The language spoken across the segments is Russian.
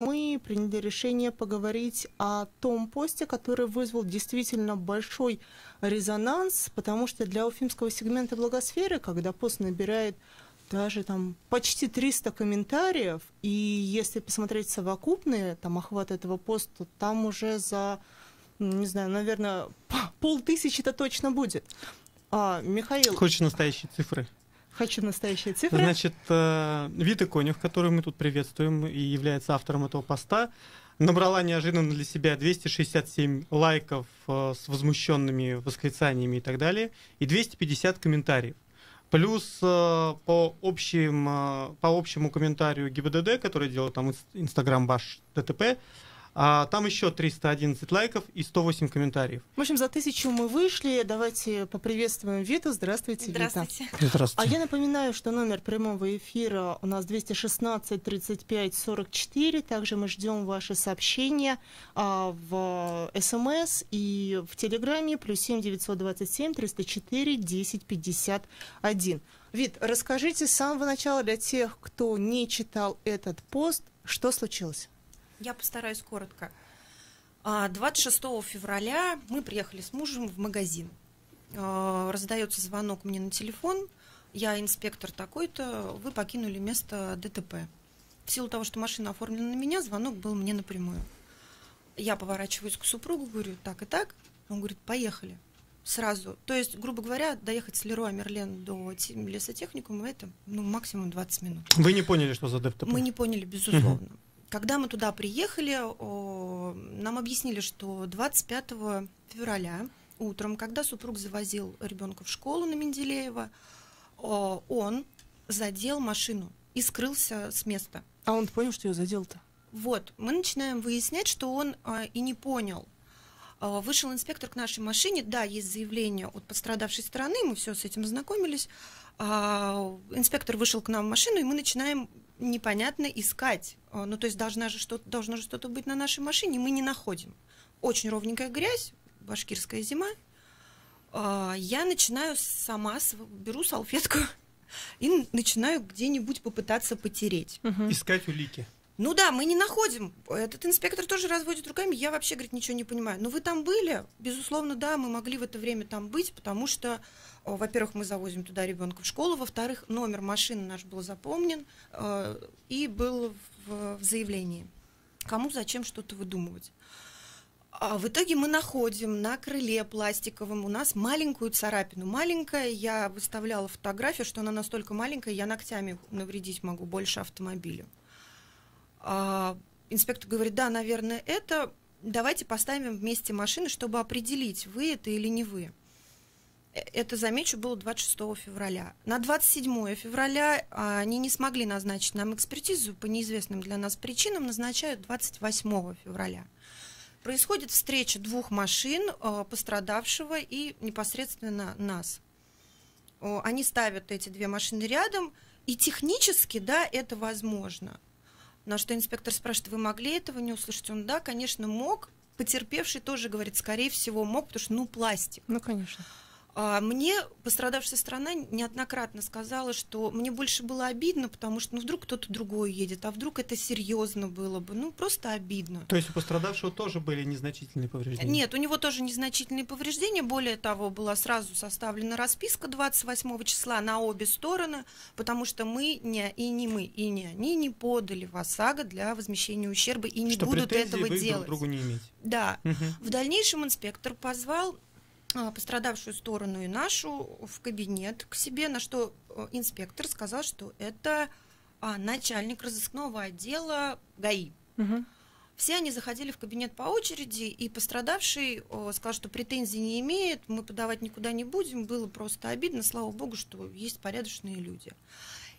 мы приняли решение поговорить о том посте, который вызвал действительно большой резонанс, потому что для уфимского сегмента блогосферы, когда пост набирает даже там почти 300 комментариев, и если посмотреть совокупные там охват этого поста, то там уже за, не знаю, наверное, 500 точно будет. Михаил... Хочешь настоящие цифры? Хочу настоящие цифры. Значит, Вита Конев, которую мы тут приветствуем и является автором этого поста, набрала неожиданно для себя 267 лайков с возмущенными восклицаниями и так далее, и 250 комментариев. Плюс по общему комментарию ГИБДД, который делал там Instagram Баш ДТП, там еще 311 лайков и 108 комментариев. В общем, за 1000 мы вышли. Давайте поприветствуем Виту. Здравствуйте, Здравствуйте. Вита. Здравствуйте. А я напоминаю, что номер прямого эфира у нас 216 35 44. Также мы ждем ваши сообщения в СМС и в Телеграме. +7 927 304 10 51. Вит, расскажите с самого начала для тех, кто не читал этот пост, что случилось? Я постараюсь коротко. 26 февраля мы приехали с мужем в магазин. Раздается звонок мне на телефон. Я инспектор такой-то, вы покинули место ДТП. В силу того, что машина оформлена на меня, звонок был мне напрямую. Я поворачиваюсь к супругу, говорю, так и так. Он говорит, поехали. Сразу. То есть, грубо говоря, доехать с Леруа Мерлен до лесотехникума это максимум 20 минут. Вы не поняли, что за ДТП? Мы не поняли, безусловно. Когда мы туда приехали, нам объяснили, что 25 февраля утром, когда супруг завозил ребенка в школу на Менделеева, он задел машину и скрылся с места. А он понял, что ее задел-то? Вот, мы начинаем выяснять, что он и не понял. Вышел инспектор к нашей машине, да, есть заявление от пострадавшей стороны, мы все с этим знакомились. Инспектор вышел к нам в машину, и мы начинаем непонятно искать. Ну, то есть должно же что-то быть на нашей машине, мы не находим. Очень ровненькая грязь, башкирская зима. Я начинаю сама, беру салфетку и начинаю где-нибудь попытаться потереть. Искать улики. Ну да, мы не находим. Этот инспектор тоже разводит руками. Я вообще, говорит, ничего не понимаю. Но вы там были? Безусловно, да, мы могли в это время там быть, потому что, во-первых, мы завозим туда ребенка в школу, во-вторых, номер машины наш был запомнен и был в заявлении. Кому зачем что-то выдумывать? В итоге мы находим на крыле пластиковом у нас маленькую царапину. Маленькая, я выставляла фотографию, что она настолько маленькая, я ногтями навредить могу больше автомобилю. Инспектор говорит, да, наверное, это. Давайте поставим вместе машины, чтобы определить, вы это или не вы. Это, замечу, было 26 февраля. На 27 февраля они не смогли назначить нам экспертизу по неизвестным для нас причинам, назначают 28 февраля. Происходит встреча двух машин, пострадавшего и непосредственно нас. Они ставят эти две машины рядом, и технически, да, это возможно. На что инспектор спрашивает, вы могли этого не услышать? Он, да, конечно, мог. Потерпевший тоже говорит, скорее всего, мог, потому что, пластик. Ну, конечно. Мне пострадавшая сторона неоднократно сказала, что мне больше было обидно, потому что, вдруг кто-то другой едет, а вдруг это серьезно было бы, просто обидно. То есть у пострадавшего тоже были незначительные повреждения? Нет, у него тоже незначительные повреждения, более того, была сразу составлена расписка 28 числа на обе стороны, потому что мы, не они не подали в ОСАГО для возмещения ущерба и не что будут этого вы делать. Друг другу не иметь. Да. В дальнейшем инспектор позвал пострадавшую сторону и нашу в кабинет к себе, на что инспектор сказал, что это начальник разыскного отдела ГАИ. Все они заходили в кабинет по очереди, и пострадавший сказал, что претензий не имеет, мы подавать никуда не будем, было просто обидно, слава богу, что есть порядочные люди.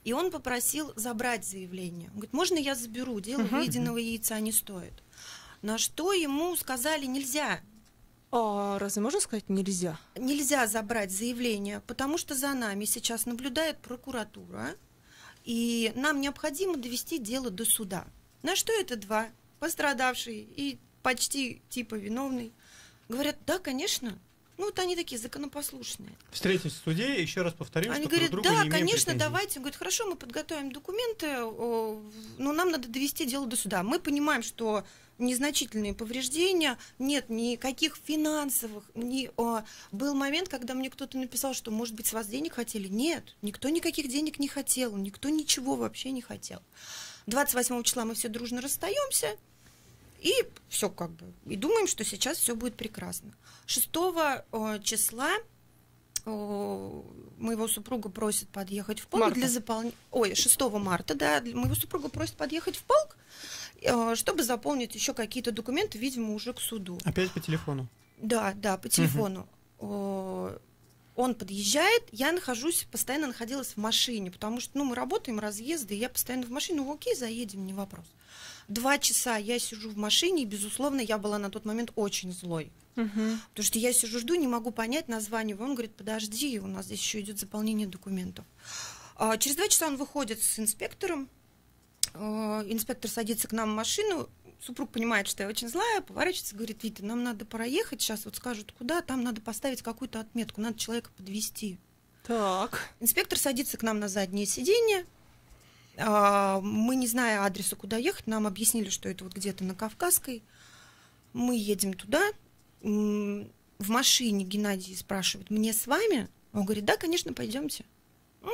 И он попросил забрать заявление. Он говорит, можно я заберу, дело выеденного яйца не стоит. На что ему сказали, нельзя. Разве можно сказать нельзя? Нельзя забрать заявление, потому что за нами сейчас наблюдает прокуратура, и нам необходимо довести дело до суда. На что это два, пострадавший и почти типа виновный, говорят, да, конечно, Ну, вот они такие законопослушные. Встретимся в суде, еще раз повторим, Они что говорят, друг другу да, не имеем конечно, претензий. давайте. Он говорит, хорошо, мы подготовим документы, но нам надо довести дело до суда. Мы понимаем, что незначительные повреждения, нет никаких финансовых. Был момент, когда мне кто-то написал, что, может быть, с вас денег хотели. Нет, никто никаких денег не хотел, никто ничего вообще не хотел. 28 числа мы все дружно расстаемся, и все как бы. И думаем, что сейчас все будет прекрасно. 6 числа моего супруга просит подъехать в полк для заполнения... 6 марта, да, моего супруга просит подъехать в полк, чтобы заполнить еще какие-то документы, видимо, уже к суду. Опять по телефону? Да, по телефону. Он подъезжает, я постоянно находилась в машине, потому что, мы работаем, разъезды, и я постоянно в машине, окей, заедем, не вопрос. 2 часа я сижу в машине, и, безусловно, я была на тот момент очень злой. Потому что я сижу, жду, не могу понять, названиваю. Он говорит, подожди, у нас здесь еще идет заполнение документов. Через 2 часа он выходит с инспектором. Инспектор садится к нам в машину. Супруг понимает, что я очень злая, поворачивается, говорит, Вита, нам надо проехать, сейчас вот скажут, куда, там надо поставить какую-то отметку, надо человека подвезти. Так. Инспектор садится к нам на заднее сиденье. Мы, не зная адреса, куда ехать, нам объяснили, что это вот где-то на Кавказской. Мы едем туда. В машине Геннадий спрашивает, мне с вами? Он говорит, да, конечно, пойдемте.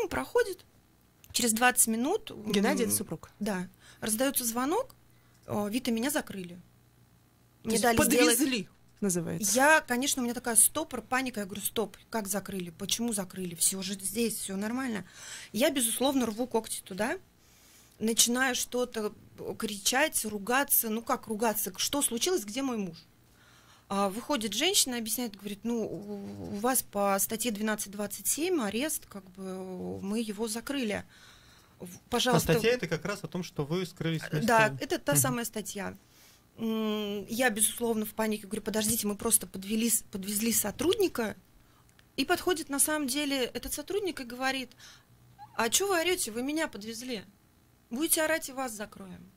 Проходит. Через 20 минут... Геннадий — это супруг? Да. Раздается звонок. Вита, меня закрыли. Мне дали подвезли, называется. Конечно, у меня такая стопор, паника. Я говорю, стоп, как закрыли? Почему закрыли? Все же здесь, все нормально. Я, безусловно, рву когти туда. Начинаю что-то кричать, ругаться. Как ругаться? Что случилось? Где мой муж? Выходит женщина, объясняет, говорит, у вас по статье 1227 арест, мы его закрыли. Пожалуйста. А статья это как раз о том, что вы скрылись с места. Да, это та самая статья. Я, безусловно, в панике говорю, подождите, мы просто подвезли сотрудника, и подходит на самом деле этот сотрудник и говорит, а что вы орете, вы меня подвезли, будете орать, и вас закроем.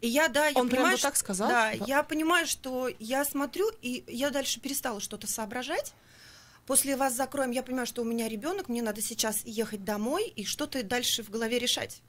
И я Он понимаю, прямо вот так сказал? Да, я понимаю, что я смотрю, и я дальше перестала что-то соображать. После вас закроем, я понимаю, что у меня ребенок, мне надо сейчас ехать домой и что-то дальше в голове решать.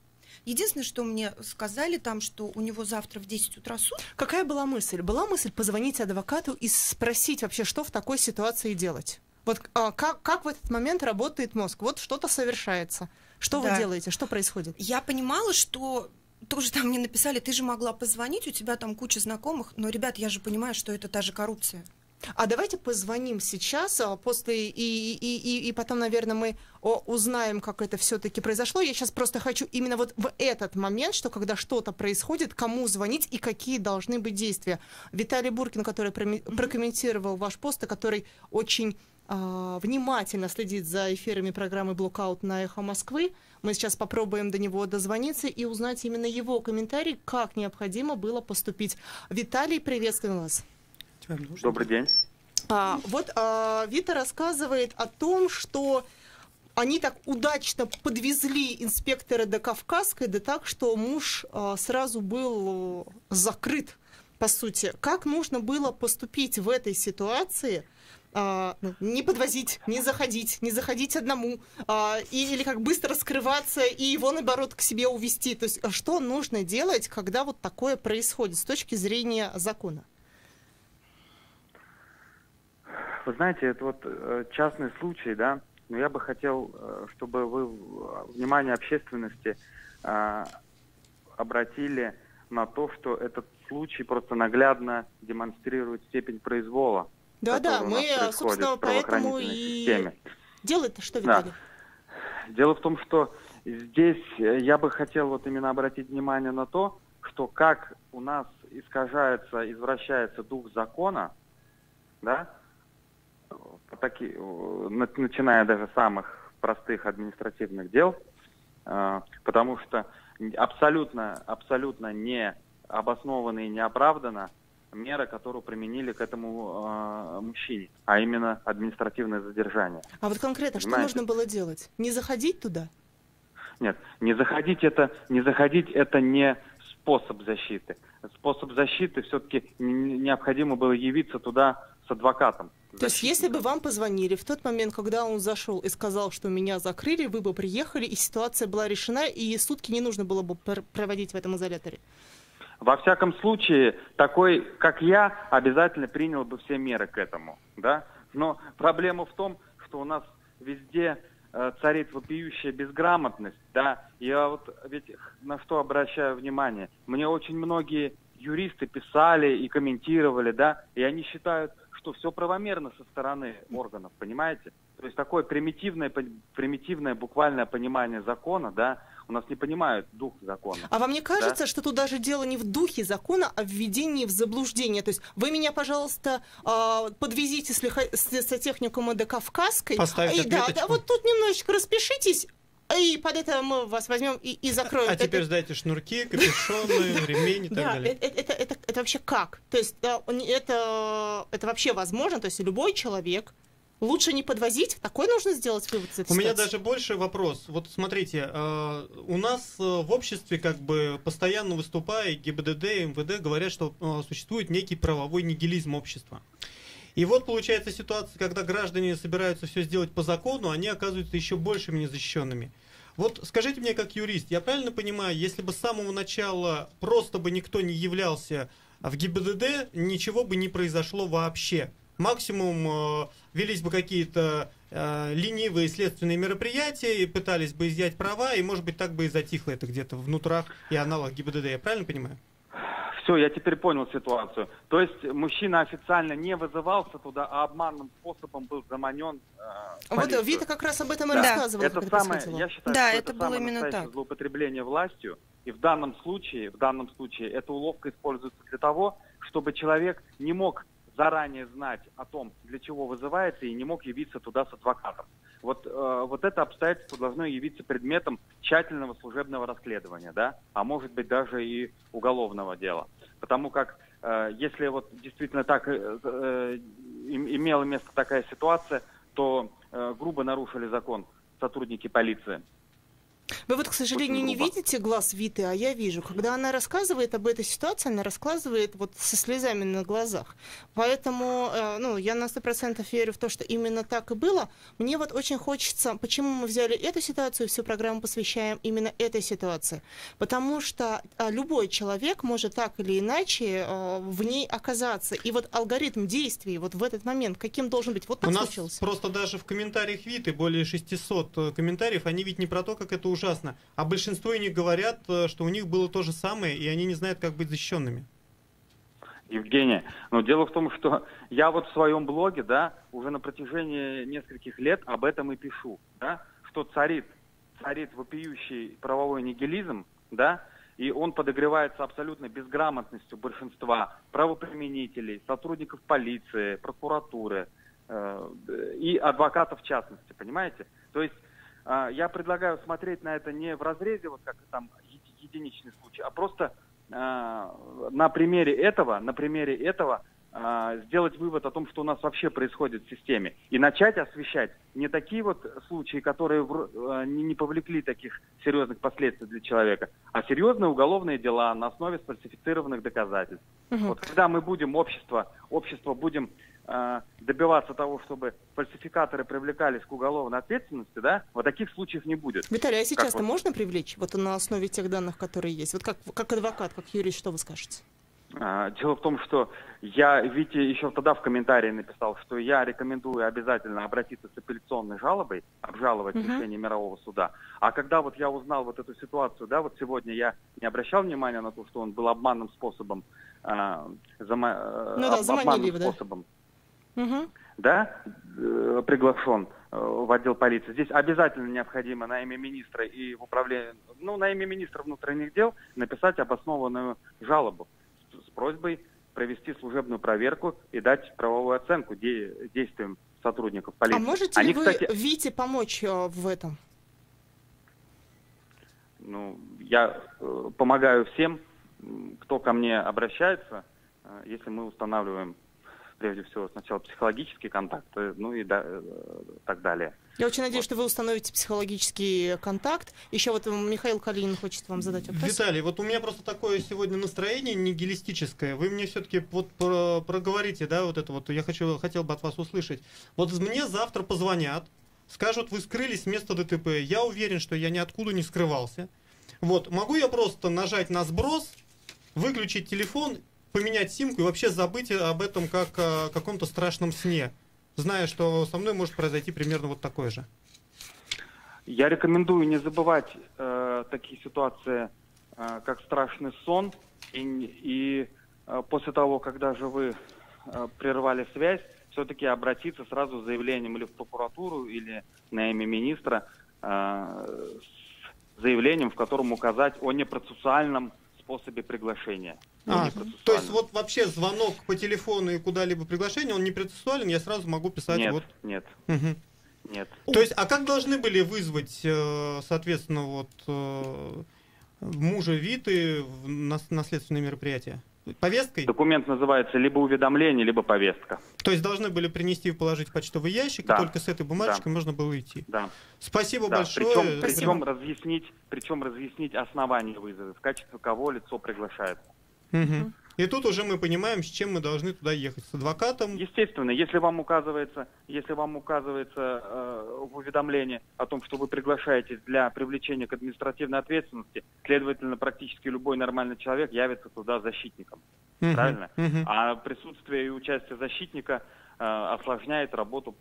Единственное, что мне сказали там, что у него завтра в 10 утра суд. Какая была мысль? Была мысль позвонить адвокату и спросить вообще, что в такой ситуации делать? Вот как в этот момент работает мозг? Вот что-то совершается. Что вы делаете? Что происходит? Я понимала, что... Тоже там мне написали, ты же могла позвонить, у тебя там куча знакомых, но, ребят, я же понимаю, что это та же коррупция. А давайте позвоним сейчас, после и потом, наверное, мы узнаем, как это все-таки произошло. Я сейчас просто хочу именно вот в этот момент, что когда что-то происходит, кому звонить и какие должны быть действия. Виталий Буркин, который прокомментировал ваш пост, и который очень внимательно следит за эфирами программы «Блокаут» на «Эхо Москвы». Мы сейчас попробуем до него дозвониться и узнать именно его комментарий, как необходимо было поступить. Виталий, приветствуем вас. Добрый день. Вита рассказывает о том, что они так удачно подвезли инспектора до Кавказской, да так, что муж сразу был закрыт, по сути. Как нужно было поступить в этой ситуации? Не подвозить, не заходить одному, или как быстро скрываться и его, наоборот, к себе увести. То есть что нужно делать, когда вот такое происходит с точки зрения закона? Вы знаете, это вот частный случай, да, но я бы хотел, чтобы вы внимание общественности обратили на то, что этот случай просто наглядно демонстрирует степень произвола. Да, мы, собственно, поэтому и делать-то что, Виталий? Да. Дело в том, что здесь я бы хотел вот именно обратить внимание на то, что как у нас искажается, извращается дух закона, да, начиная даже с самых простых административных дел, потому что абсолютно не обоснованно и не оправдано мера, которую применили к этому мужчине, а именно административное задержание. А вот конкретно, что нужно было делать? Не заходить туда? Нет, не заходить это не способ защиты. способ защиты, все-таки необходимо было явиться туда с адвокатом. То есть, если бы вам позвонили в тот момент, когда он зашел и сказал, что меня закрыли, вы бы приехали, и ситуация была решена, и сутки не нужно было бы проводить в этом изоляторе? Во всяком случае, такой, как я, обязательно принял бы все меры к этому, да? Но проблема в том, что у нас везде царит вопиющая безграмотность, да? Я вот ведь на что обращаю внимание? Мне очень многие юристы писали и комментировали, да? И они считают, что все правомерно со стороны органов, понимаете? То есть такое примитивное буквальное понимание закона, да, у нас не понимают дух закона. А вам не кажется, да? что тут даже дело не в духе закона, а в введении в заблуждение? То есть вы меня, пожалуйста, подвезите с техникумом до Кавказской. Поставьте да, вот тут немножечко распишитесь, и под это мы вас возьмем и закроем. А теперь сдайте шнурки, капюшоны, ремень и так далее. Это вообще как? То есть это вообще возможно? То есть любой человек... Лучше не подвозить? Такой нужно сделать вывод из этой ситуации? У меня даже больше вопрос. Вот смотрите, у нас в обществе как бы постоянно выступая ГИБДД и МВД говорят, что существует некий правовой нигилизм общества. И вот получается ситуация, когда граждане собираются все сделать по закону, они оказываются еще большими незащищенными. Вот скажите мне, как юрист, я правильно понимаю, если бы с самого начала просто бы никто не являлся в ГИБДД, ничего бы не произошло вообще? Максимум велись бы какие-то ленивые следственные мероприятия и пытались бы изъять права, и, может быть, так бы и затихло это где-то внутрях и аналог ГИБДД. Я правильно понимаю? Все, я теперь понял ситуацию. То есть мужчина официально не вызывался туда, а обманным способом был заманен Вот Вита как раз об этом и рассказывала. Это самое, я считаю, да, что это это было самое именно настоящее так. злоупотребление властью. И в данном случае эта уловка используется для того, чтобы человек не мог заранее знать о том, для чего вызывается, и не мог явиться туда с адвокатом. Вот это обстоятельство должно явиться предметом тщательного служебного расследования, да, а может быть даже и уголовного дела. Потому как если вот действительно так имела место такая ситуация, то грубо нарушили закон сотрудники полиции. Вы вот, к сожалению, не видите глаз Виты, а я вижу. Когда она рассказывает об этой ситуации, она рассказывает вот со слезами на глазах. Поэтому я на 100% верю в то, что именно так и было. Мне вот очень хочется, почему мы взяли эту ситуацию, всю программу посвящаем именно этой ситуации. Потому что любой человек может так или иначе в ней оказаться. И вот алгоритм действий вот в этот момент, каким должен быть? Вот так случилось. У нас просто даже в комментариях Виты более 600 комментариев, они ведь не про то, как это ужасно. А большинство из них говорят, что у них было то же самое, и они не знают, как быть защищенными. Евгений, но дело в том, что я вот в своем блоге, да, уже на протяжении нескольких лет об этом и пишу, да, что царит вопиющий правовой нигилизм, да, и он подогревается абсолютно безграмотностью большинства правоприменителей, сотрудников полиции, прокуратуры и адвокатов в частности, понимаете? То есть я предлагаю смотреть на это не в разрезе, вот как там единичный случай, а просто на примере этого сделать вывод о том, что у нас вообще происходит в системе. И начать освещать не такие вот случаи, которые не повлекли таких серьезных последствий для человека, а серьезные уголовные дела на основе сфальсифицированных доказательств. Угу. Вот когда мы будем, общество будем добиваться того, чтобы фальсификаторы привлекались к уголовной ответственности, да, вот таких случаев не будет. Виталий, а сейчас-то можно привлечь вот на основе тех данных, которые есть? Вот как адвокат, как юрист, что вы скажете? Дело в том, что я, Вите, еще тогда в комментарии написал, что я рекомендую обязательно обратиться с апелляционной жалобой, обжаловать решение мирового суда. А когда вот я узнал вот эту ситуацию, да, вот сегодня я не обращал внимания на то, что он был обманным способом, приглашен в отдел полиции. Здесь обязательно необходимо на имя министра и в управление, на имя министра внутренних дел написать обоснованную жалобу с просьбой провести служебную проверку и дать правовую оценку действиям сотрудников полиции. А можете ли вы, Вите, помочь в этом? Я помогаю всем, кто ко мне обращается, если мы устанавливаем прежде всего, сначала психологический контакт, ну и так далее. Я очень надеюсь, что вы установите психологический контакт. Еще вот Михаил Калинин хочет вам задать вопрос. Виталий, вот у меня просто такое сегодня настроение нигилистическое. Вы мне все-таки вот проговорите, да, вот это вот, я хотел бы от вас услышать. Вот мне завтра позвонят, скажут, вы скрылись с места ДТП. Я уверен, что я ниоткуда не скрывался. Вот, могу я просто нажать на сброс, выключить телефон, поменять симку и вообще забыть об этом как о каком-то страшном сне, зная, что со мной может произойти примерно вот такое же? Я рекомендую не забывать такие ситуации, как страшный сон. И после того, когда же вы прервали связь, все-таки обратиться сразу с заявлением или в прокуратуру, или на имя министра с заявлением, в котором указать о непроцессуальном способе приглашения. То есть вот вообще звонок по телефону и куда-либо приглашение, он не процессуален, я сразу могу писать нет, вот... Нет, угу. Нет. То есть, а как должны были вызвать, соответственно, вот мужа Виты на следственное мероприятие? Повесткой? Документ называется либо уведомление, либо повестка. То есть должны были принести и положить в почтовый ящик, да. И только с этой бумажечкой можно было идти. Да. Спасибо большое. Причем разъяснить основания вызова, в качестве кого лицо приглашает. Угу. И тут уже мы понимаем, с чем мы должны туда ехать. С адвокатом. Естественно, если вам указывается в уведомлении о том, что вы приглашаетесь для привлечения к административной ответственности, следовательно, практически любой нормальный человек явится туда защитником. Правильно? А присутствие и участие защитника осложняет работу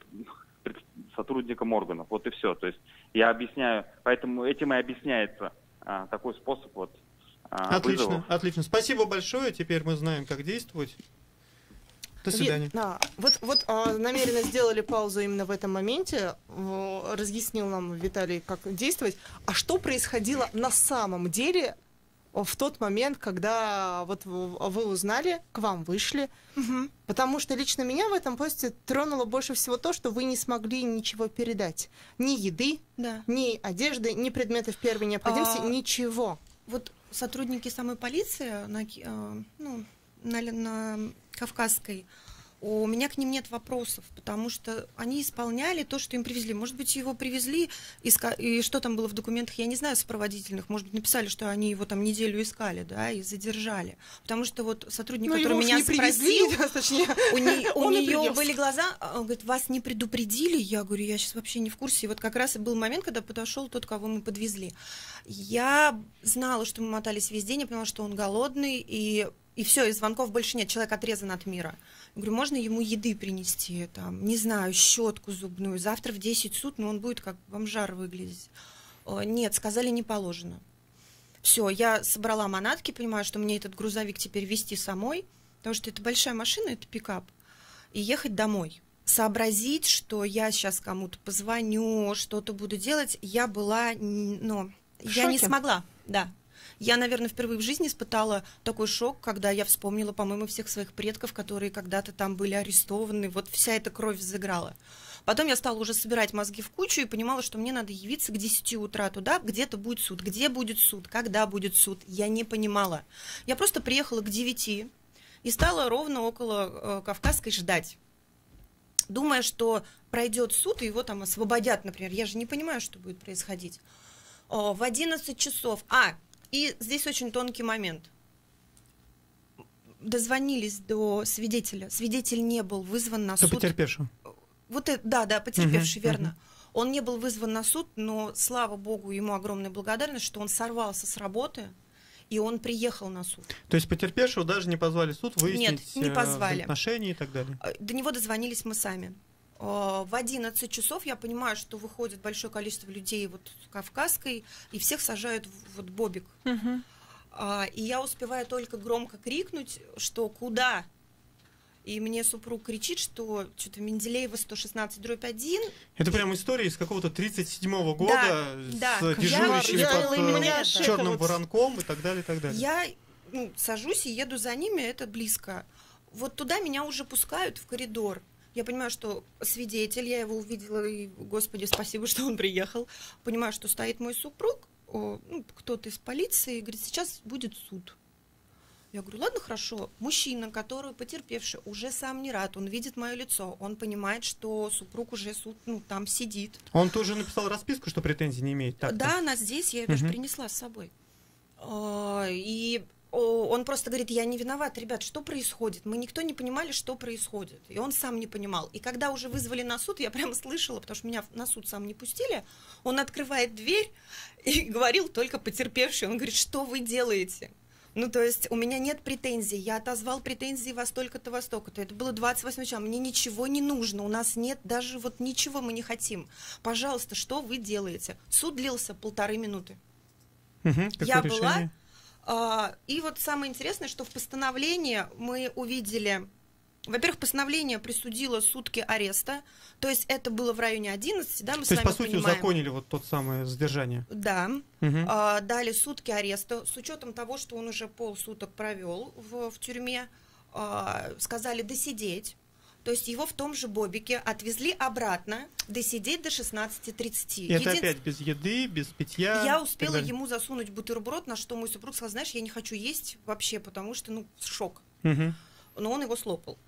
сотрудникам органов. Вот и все. То есть я объясняю, поэтому этим и объясняется такой способ вот. Отлично, отлично. Спасибо большое. Теперь мы знаем, как действовать. До свидания. Вот намеренно сделали паузу именно в этом моменте. Разъяснил нам Виталий, как действовать. А что происходило на самом деле в тот момент, когда вот вы узнали, к вам вышли? Угу. Потому что лично меня в этом посте тронуло больше всего то, что вы не смогли ничего передать. Ни еды, ни одежды, ни предметов первой необходимости, ничего. Вот сотрудники самой полиции на Кавказской, у меня к ним нет вопросов, потому что они исполняли то, что им привезли. Может быть, его привезли, и что там было в документах, я не знаю, сопроводительных. Может быть, написали, что они его там неделю искали, да, и задержали. Потому что вот сотрудник, который меня спросил, у нее были глаза, он говорит, вас не предупредили? Я говорю, я сейчас вообще не в курсе. И вот как раз и был момент, когда подошел тот, кого мы подвезли. Я знала, что мы мотались весь день, я поняла, что он голодный, и все, и звонков больше нет, человек отрезан от мира. Я говорю, можно ему еды принести, там, не знаю, щетку зубную, завтра в 10 суток, но он будет как бомжар выглядеть. Нет, сказали, не положено. Все, я собрала манатки, понимаю, что мне этот грузовик теперь везти самой, потому что это большая машина, это пикап, и ехать домой. Сообразить, что я сейчас кому-то позвоню, что-то буду делать, я была, я не смогла, да. Я, наверное, впервые в жизни испытала такой шок, когда я вспомнила, по-моему, всех своих предков, которые когда-то там были арестованы. Вот вся эта кровь взыграла. Потом я стала уже собирать мозги в кучу и понимала, что мне надо явиться к 10 утра туда, где-то будет суд. Где будет суд? Когда будет суд? Я не понимала. Я просто приехала к 9 и стала ровно около Кавказской ждать, думая, что пройдет суд и его там освободят, например. Я же не понимаю, что будет происходить. В 11 часов... И здесь очень тонкий момент. Дозвонились до свидетеля. Свидетель не был вызван на суд. Потерпевший. Потерпевший, верно. Он не был вызван на суд, но, слава богу, ему огромная благодарность, что он сорвался с работы, и он приехал на суд. То есть потерпевшего даже не позвали в суд выяснить не позвали. Отношения и так далее? До него дозвонились мы сами. В 11 часов я понимаю, что выходит большое количество людей вот с Кавказской, и всех сажают в вот бобик. И я успеваю только громко крикнуть, что куда? И мне супруг кричит, что что-то Менделеева 116/1. Это прям история из какого-то 37-го года с дежурящими под черным воронком и так далее, и так далее. Я сажусь и еду за ними, это близко. Вот туда меня уже пускают в коридор. Я понимаю, что свидетель, я его увидела, и, Господи, спасибо, что он приехал. Понимаю, что стоит мой супруг, кто-то из полиции, и говорит, сейчас будет суд. Я говорю, ладно, хорошо. Мужчина, который потерпевший, уже сам не рад, он видит мое лицо, он понимает, что супруг уже там сидит. Он тоже написал расписку, что претензий не имеет? Так-то. Да, она здесь, я ее даже принесла с собой. И он просто говорит, я не виноват, ребят, что происходит? Мы никто не понимали, что происходит. И он сам не понимал. И когда уже вызвали на суд, я прямо слышала, потому что меня на суд сам не пустили, он открывает дверь и говорил только потерпевший. Он говорит, что вы делаете? Ну, то есть у меня нет претензий, я отозвал претензии во столько-то, во столько-то. Это было 28 числа, мне ничего не нужно, у нас нет даже вот ничего мы не хотим. Пожалуйста, что вы делаете? Суд длился 1,5 минуты. Я была, и вот самое интересное, что в постановлении мы увидели, во-первых, постановление присудило сутки ареста, то есть это было в районе 11, да, мы с вами понимаем. То есть, по сути, узаконили вот тот самое задержание. Да, дали сутки ареста, с учетом того, что он уже полсуток провел в тюрьме, сказали досидеть. То есть его в том же бобике отвезли обратно, досидеть до 16:30. И это опять без еды, без питья? Я успела ему засунуть бутерброд, на что мой супруг сказал, знаешь, я не хочу есть вообще, потому что, шок. Но он его слопал.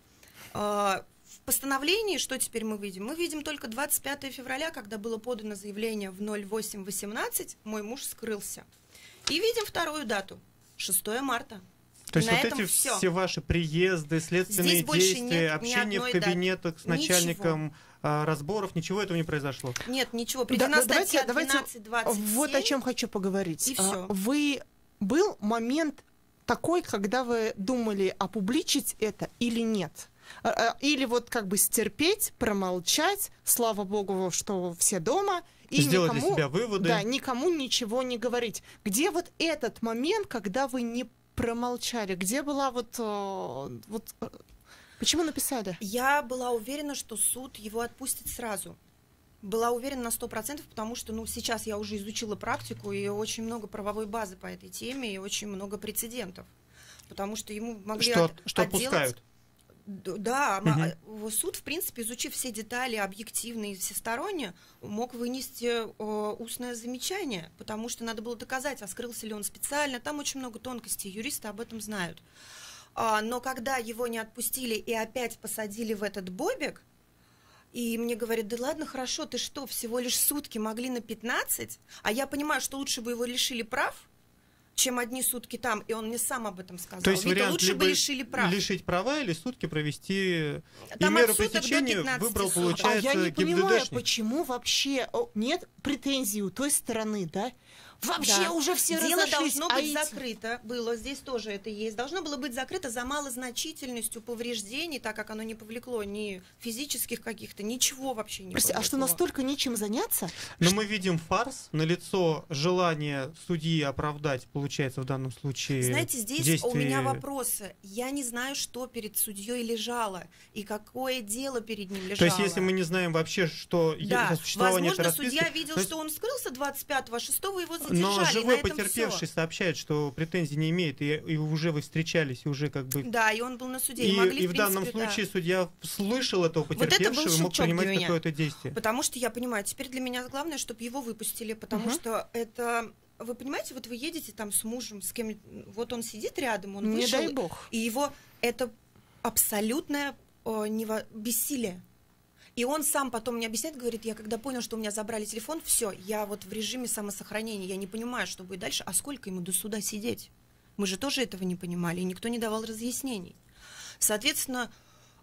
В постановлении, что теперь мы видим? Мы видим только 25 февраля, когда было подано заявление в 08:18, мой муж скрылся. И видим вторую дату, 6 марта. То есть вот эти все ваши приезды, следственные действия, общение в кабинетах с начальником разборов, ничего этого не произошло? Нет, ничего. Приведена статья 12:27. Вот о чем хочу поговорить. Был момент такой, когда вы думали, опубличить это или нет? Или вот как бы стерпеть, промолчать, слава богу, что все дома, и сделать для себя выводы. Да, никому ничего не говорить. Где вот этот момент, когда вы не промолчали? Где была почему написали? Я была уверена, что суд его отпустит сразу. Была уверена на 100%, потому что сейчас я уже изучила практику, и очень много правовой базы по этой теме, и очень много прецедентов. Потому что ему могли что отпускают? Да, суд, в принципе, изучив все детали объективно и всесторонне, мог вынести устное замечание, потому что надо было доказать, а скрылся ли он специально. Там очень много тонкостей, юристы об этом знают. Но когда его не отпустили и опять посадили в этот бобик, и мне говорят, да ладно, хорошо, ты что, всего лишь сутки могли на 15? А я понимаю, что лучше бы его лишили прав, чем одни сутки там, и он мне сам об этом сказал. То есть Вита, вариант лучше либо бы лишили прав. Лишить права или сутки провести, там и меру пресечения выбрал, получается, я не понимаю, ГИБДДшник. почему вообще нет претензий у той стороны, да? Вообще Да. уже все Дело разошлись. должно быть закрыто, было, здесь тоже это есть, должно было быть закрыто за малозначительностью повреждений, так как оно не повлекло ни физических каких-то, ничего вообще не Прости, повлекло. а что, настолько нечем заняться? Но мы видим фарс, налицо желание судьи оправдать, получается, в данном случае. Знаете, здесь действия... у меня вопросы. Я не знаю, что перед судьей лежало и какое дело перед ним лежало. То есть, если мы не знаем вообще, что да, существование возможно, этой расписки... судья видел, что он скрылся 25-го, а 6-го его задержали. Но живой на этом потерпевший всё. сообщает, что претензий не имеет, и уже вы встречались, и уже как бы... Да, и он был на суде. И в данном случае судья слышал этого потерпевшего и мог принимать какое-то действие. Потому что я понимаю, теперь для меня главное, чтобы его выпустили, потому что это... Вы понимаете, вот вы едете там с мужем, с кем, вот он сидит рядом, он вышел, не дай бог. И его это абсолютное бессилие. И он сам потом мне объясняет, говорит, я когда понял, что у меня забрали телефон, все, я вот в режиме самосохранения, я не понимаю, что будет дальше, а сколько ему до суда сидеть? Мы же тоже этого не понимали, и никто не давал разъяснений. Соответственно,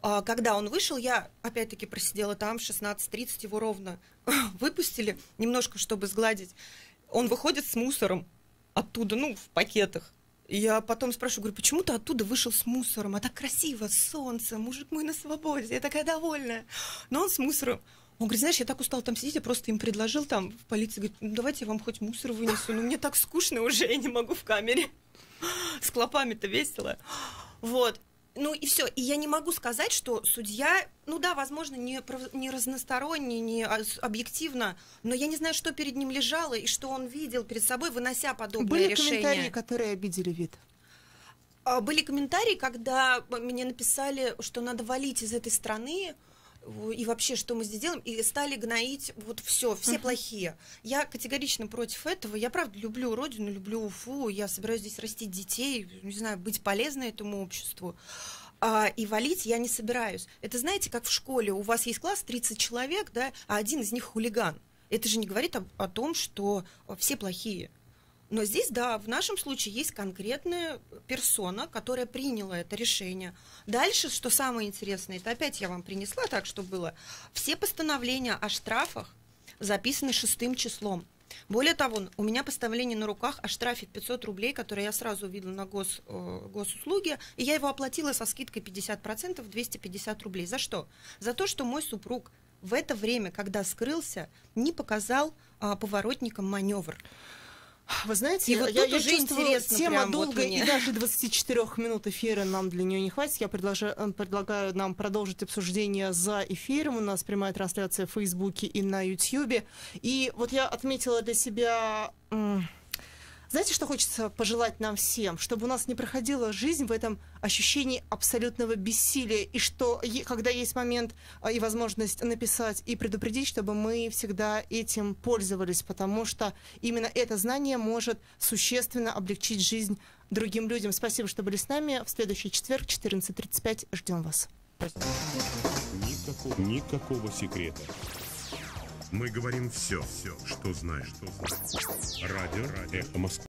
когда он вышел, я опять-таки просидела там, 16:30 его ровно выпустили, немножко, чтобы сгладить. Он выходит с мусором оттуда, в пакетах. И я потом спрашиваю, говорю, почему ты оттуда вышел с мусором? А так красиво, солнце, мужик мой на свободе, я такая довольная. Но он с мусором. Он говорит, знаешь, я так устал там сидеть, я просто им предложил там в полиции, говорит, давайте я вам хоть мусор вынесу, но мне так скучно уже, я не могу в камере. С клопами-то весело. Вот. И все. И я не могу сказать, что судья, возможно, не разносторонний, не объективно, но я не знаю, что перед ним лежало и что он видел перед собой, вынося подобное решение. Были комментарии, которые обидели Вит? Были комментарии, когда мне написали, что надо валить из этой страны, и вообще, что мы здесь делаем, и стали гноить вот все плохие. Я категорично против этого. Я, правда, люблю родину, люблю Уфу, я собираюсь здесь растить детей, не знаю, быть полезной этому обществу. И валить я не собираюсь. Это, знаете, как в школе, у вас есть класс 30 человек, да, а один из них хулиган. Это же не говорит о том, что все плохие. Но здесь, да, в нашем случае есть конкретная персона, которая приняла это решение. Дальше, что самое интересное, это опять я вам принесла так, что было. Все постановления о штрафах записаны 6 числом. Более того, у меня постановление на руках о штрафе 500 рублей, которое я сразу увидела на госуслуги, и я его оплатила со скидкой 50%, 250 рублей. За что? За то, что мой супруг в это время, когда скрылся, не показал поворотникам маневр. Вы знаете, и вот я уже чувствую, тема долгая, вот и даже 24 минут эфира нам для нее не хватит. Я предлагаю нам продолжить обсуждение за эфиром. У нас прямая трансляция в Фейсбуке и на Ютьюбе. И вот я отметила для себя... Знаете, что хочется пожелать нам всем? Чтобы у нас не проходила жизнь в этом ощущении абсолютного бессилия, и что, когда есть момент и возможность написать и предупредить, чтобы мы всегда этим пользовались, потому что именно это знание может существенно облегчить жизнь другим людям. Спасибо, что были с нами. В следующий четверг, 14:35, ждем вас. Никакого секрета. Мы говорим все, что знаешь. Радио Эхо Москвы.